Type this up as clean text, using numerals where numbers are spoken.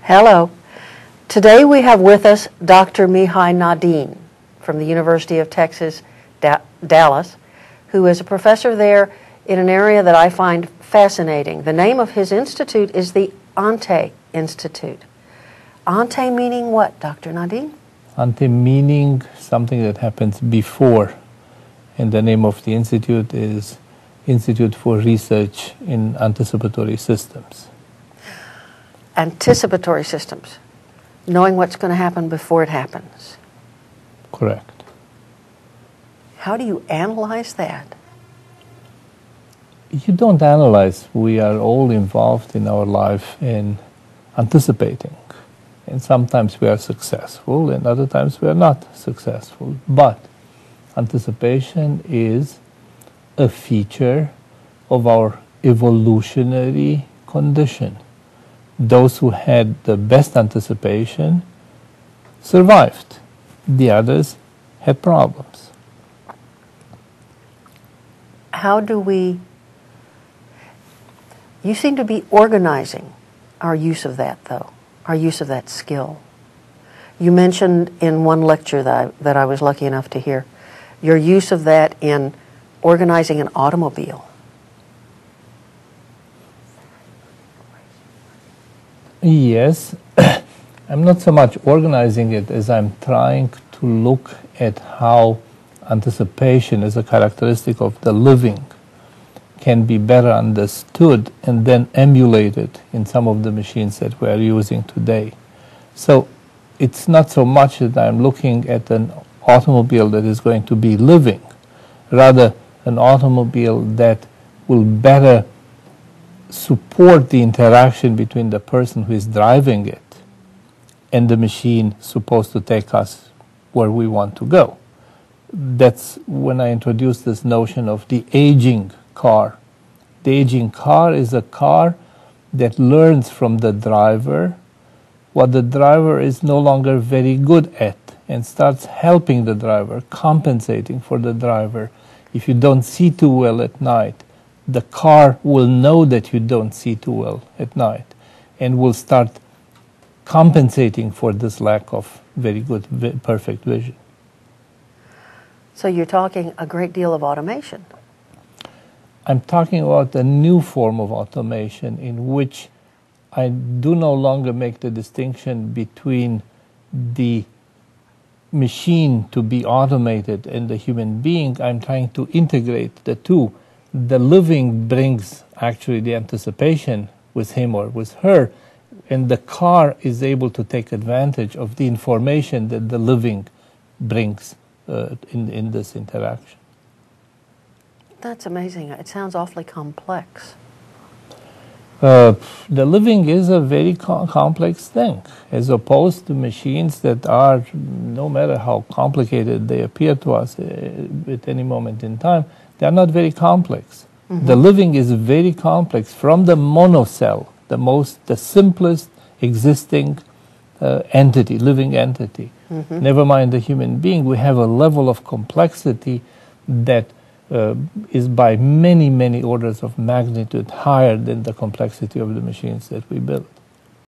Hello. Today we have with us Dr. Mihai Nadin from the University of Texas, Dallas, who is a professor there in an area that I find fascinating. The name of his institute is the Ante Institute. Ante meaning what, Dr. Nadin? Ante meaning something that happens before, and the name of the institute is Institute for Research in Anticipatory Systems. Anticipatory systems, knowing what's going to happen before it happens. Correct. How do you analyze that? You don't analyze. We are all involved in our life in anticipating. And sometimes we are successful, and other times we are not successful. But anticipation is a feature of our evolutionary condition. Those who had the best anticipation survived. The others had problems. How do we... You seem to be organizing our use of that, though, our use of that skill. You mentioned in one lecture that I was lucky enough to hear, your use of that in organizing an automobile. Yes, I'm not so much organizing it as I'm trying to look at how anticipation as a characteristic of the living can be better understood and then emulated in some of the machines that we are using today. So it's not so much that I'm looking at an automobile that is going to be living, rather an automobile that will better support the interaction between the person who is driving it and the machine supposed to take us where we want to go. That's when I introduced this notion of the aging car. The aging car is a car that learns from the driver what the driver is no longer very good at and starts helping the driver, compensating for the driver. If you don't see too well at night, the car will know that you don't see too well at night and will start compensating for this lack of very good, perfect vision. So you're talking a great deal of automation. I'm talking about a new form of automation in which I do no longer make the distinction between the machine to be automated and the human being. I'm trying to integrate the two. The living brings actually the anticipation with him or with her, and the car is able to take advantage of the information that the living brings in this interaction. That's amazing. It sounds awfully complex. The living is a very complex thing, as opposed to machines that are, no matter how complicated they appear to us at any moment in time, they are not very complex. Mm-hmm. The living is very complex from the monocell, the simplest existing entity, living entity. Mm-hmm. Never mind the human being, we have a level of complexity that is by many, many orders of magnitude higher than the complexity of the machines that we build.